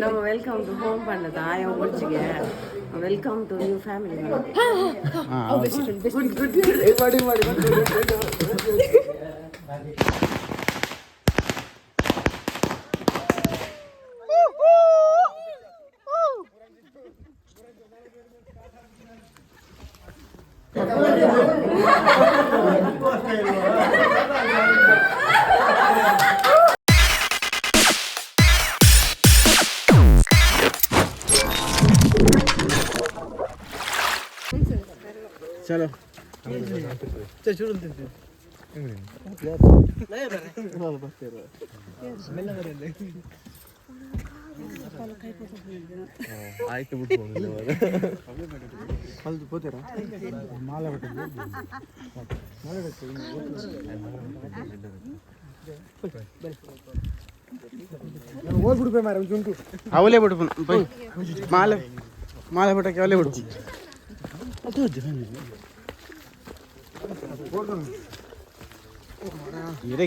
நம்ம welcome to home பண்ணது ஆயா முடிச்சுங்க வெல்கம் டு நியூ ஃபேமிலி चलो ಆಯ್ತು ಬಿಟ್ಟು ಕಲ್ದು ಹೋಗ್ತೀರಾ ಮಾಲೆ ಓದ್ಬಿಡ್ಬೇ ಮಾರ ಉಂಟು ಅವಲೇ ಬಿಡು ಮಾಲೆ ಮಾಲೆ ಬಿಟ್ಟಕ್ಕೆ ಅವಲೇ ಬಿಡು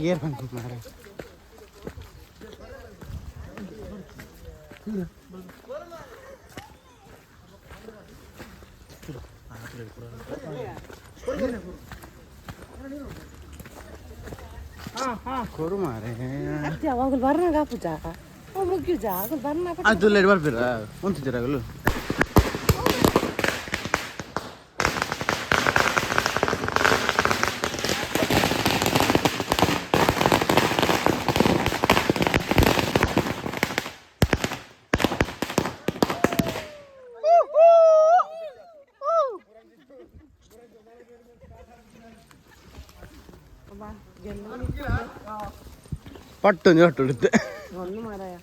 ಗೇರ್ ಬಂತು ಮಾರ ಕೊರು ಮಾರೆ ಅವಾಗಲು ಬರ್ನಾಗ ಪೂಜಾ ಮುಗಿಯು ಜಾಗಲು ಬರ್ನ ಅದು ಲೇಟ್ ಬರ್ತೀರ ಒಂತಿದ್ದೀರಾಗಲು പട്ടൊന്ന് കേട്ടെടുത്ത് ഒന്നും മാറായ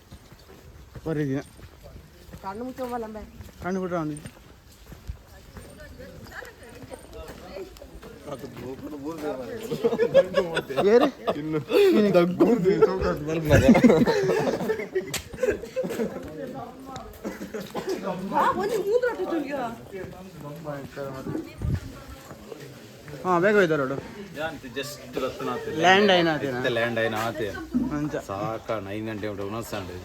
പറയുക കണ്ണു മുച്ചോമ്പല്ലേ കണ്ണുപിട്ടാ മതി हाँ ಬೇಗ ಹೋಯ್ತಾರೋಡು ಲ್ಯಾಂಡ್ అయినా ಸಾಕ 9 ಗಂಟೆ ಉಂಟು ಉನಸ್ಸಂಡು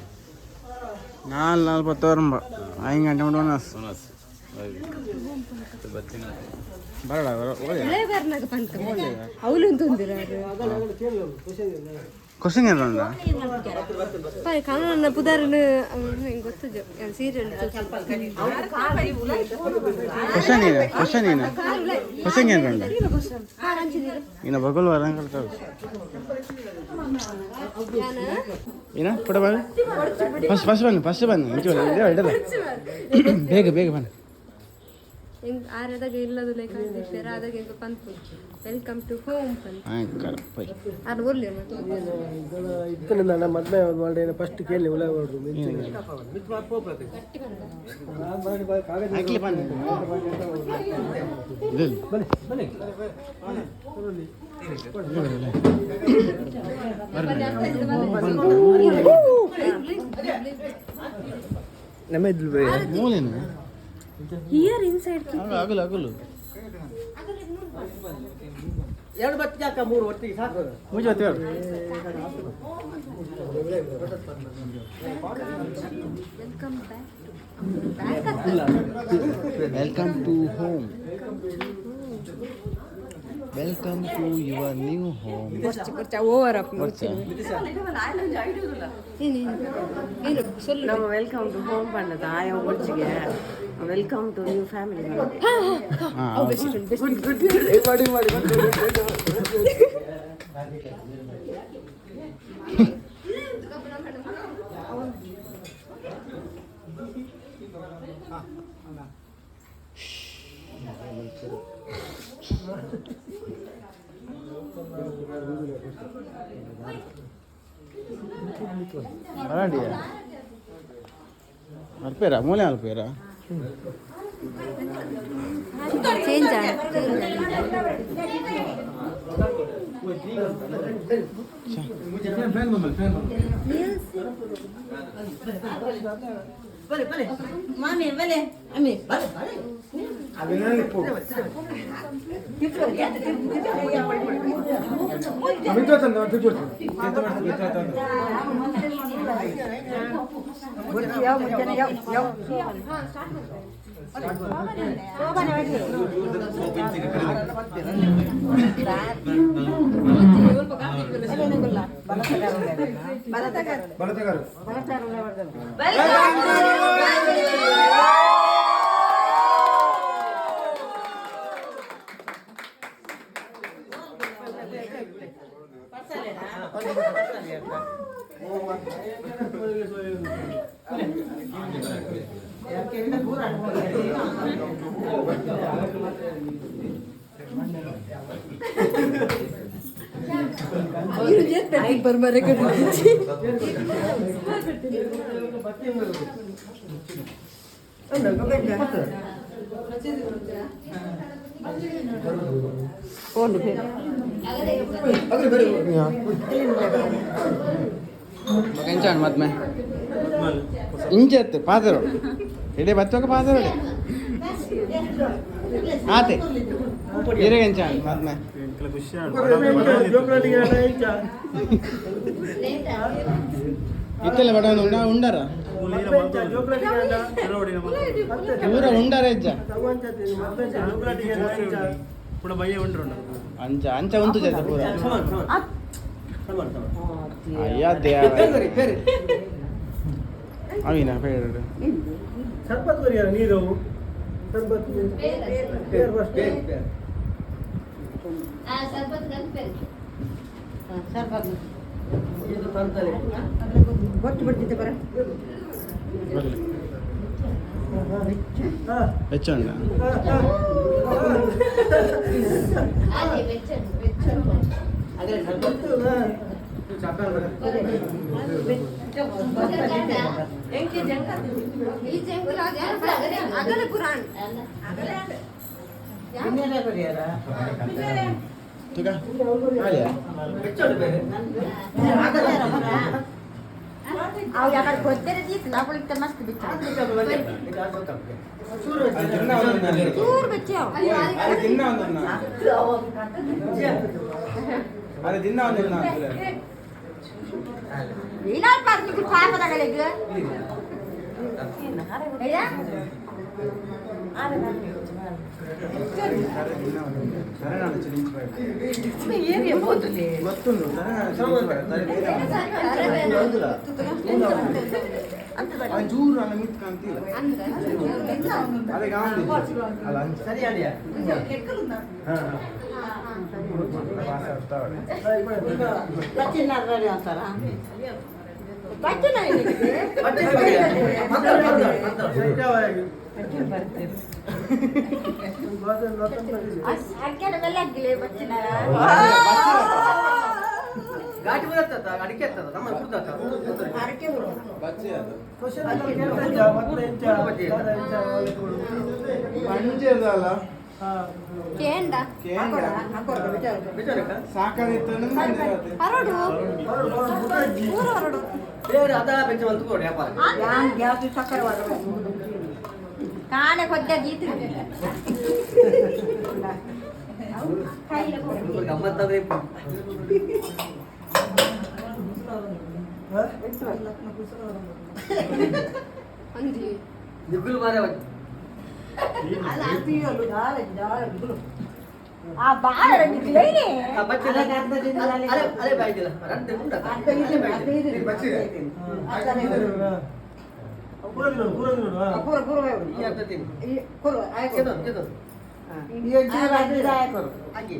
4:40 ವರಂಬ 5 ಗಂಟೆ ಉಂಟು ಉನಸ್ ಬತ್ತಿನ ಬರಡ ಅವಳು ತುಂದಿರ ಕ್ವಶನ್ ಏನುಂಡ ಕನ್ನಡ ಪುದಾರನು ಗೊತ್ತಿದ್ದು ಸೀರಿಯಲ್ ಕ್ವಶನ್ ಏನುಂಡ ಇನ್ನು ಬಗಲ್ ವರ ಕಲ್ತಾವ ಏನ ಪುಟ ಬನ್ನಿ ಫಸ್ಟ್ ಬನ್ನಿ ಇಡಲ್ಲ ಬೇಗ ಬನ್ನಿ ಆರದಾಗ ಇಲ್ಲದು ಲೈಕ್ ಆದಾಗ ಹೆಂಗ ಪಂತು ವೆಲ್ಕಮ್ ಟು ಹೋಮ್ ಅದು ಒಳ್ಳೆ ಇತ್ತನ ನನ್ನ ಮದ್ವೆ ಮಾಡಿ ಫಸ್ಟ್ ಕೇಳಿ ಒಳ್ಳೆ ಹೊರಡು ನಮ್ಮ ಮೂಲೇನು ಹಿಯರ್ ಇನ್ಸೈಡ್ ಆಗಲು ಎರಡು ಬತ್ತಿ ಹಾಕ 3 ಒಟ್ಟಿಗೆ ಸಾಕು ಮುಜೆ welcome to home welcome to your new home over up நம்ம வெல்கம் டு ஹோம் பண்ணது ஆயா முடிச்சுங்க வெல்கம் டு நியூ ஃபேமிலி అలాంటియా అల్పేరా మూలే అల్పేరా చేంజ్ ಮಾಮಿ ಬಲೆ ಅಮ್ಮಿ ಕೆಂಚಾಣ ಮದ್ಮೆ ಇಂಚತ್ತೆ ಪಾದರೋಡು ಎಡೆ ಬತ್ತೋಗ ಪಾದರೋಡೆ ಆತೆ ಬೇರೆ ಕೆಂಚಾಣ ಮದ್ಮೆ ಇತ್ತೆಲ್ಲ ಬಡ ಉಂಡಾರ ಪೂರ ಉಂಡಾರ ಹೆಜ್ಜ ಅಂಚ ಅಂಚ ಉಂಟು ಜನ ಪೂರ ಅಯ್ಯ ದೇವ ಅವಿನ ಬೇಡ ಸರ್ಬತ್ ಬರಿಯಾರ ನೀರು ಸರ್ಬತ್ ಪೇರ್ ಫಸ್ಟ್ ಇದು ತಂತಲೆ ಗೊತ್ತು ಬಿಡ್ತಿದ್ದೆ ಬರ ಹೆಚ್ಚಂಡ ಅದೇ ಸರ್ಬತ್ ಚಾಕಲ್ ಬರ ಎಂಕೆ ಜಂಕ ಈ ಜಂಕ ಅಗಲ ಕುರಾನ್ ಅಗಲ ಇನ್ನೇನ ಬರಿಯಾರ ठीक है आलिया ಬೆಚ್ಚೋಡು ಬೇರೆ ಆಗಲ್ಲ ಅವು ಯಾಕಡೆ ಗೊತ್ತೇನೆ ದೀಕ್ ಲಾಪಳಿಗೆ ಮಸ್ತ್ ಬಿಚ್ಚ ಚೂರು ಬಿಚ್ಚ अरे दिन ना अरे दिन ना ಏನಾರು ಪಾರ್ಟಿಗೆ ಪಾಪದಾಗಲಿಗೆ ಜೂರು ಅಲ್ಲ ಮಿತ್ ಕಾಂತಿಲ್ಲ ಅದೇ ಅಲ್ಲ ಸರಿ ಅಡಿಯಾ ಬಚ್ಚಿನಾರ್ರಿ ಅಂತಾರ ಅಕ್ಕನ ಮೇಲೆ ಆಗಿಲ್ಲ ಬಚ್ಚಿನಾರ ಘಾಟಿ ಬರುತ್ತ ಅಡಿಕೆ ಆಗ್ತದ ನಮ್ಮ ಕುಡ್ದಾಕ ಅಡಿಕೆ ಬಚ್ಚೆ ಅದು ಪಂಚದಲ್ಲ ಕೇಂಡ ಸಾಕಾದಿತ್ತು ಹರಡು ಊರು ಹರಡು ಬೇರೆ ಅದ ಬೆಚ್ಚ ಒಂದು ಕೊಡಿ ವ್ಯಾಪಾರ ಯಾವ್ದು ಸಕ್ಕರೆ ಕಾಣೆ ಕೊದ್ದ ಗೀತು ಗಮ್ಮತ್ತಾದ್ರೆ ಅಂದಿ ದಿಗ್ಗುಲು ಮಾರೇ ಆ ಬಾಳ ಗಿಲೈನೆ ಅಲೆ ಬಾಯ್ದಿಲ್ಲ ರಂತೆ ಉಂಟ ಪೂರ ಗುರು ಈ ಆಗ್ತದೆ ಗುರು ಕೆದು ಕೆದು ಹಾಗೆ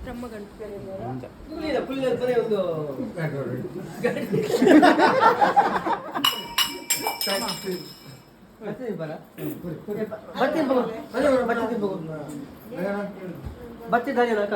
ಬ್ರಹ್ಮಗಂಟು ಪುಲ್ಲಿನ ಬರೀ ಒಂದು ಬಚ್ಚಿ ದಾರಿ ಅಕ್ಕ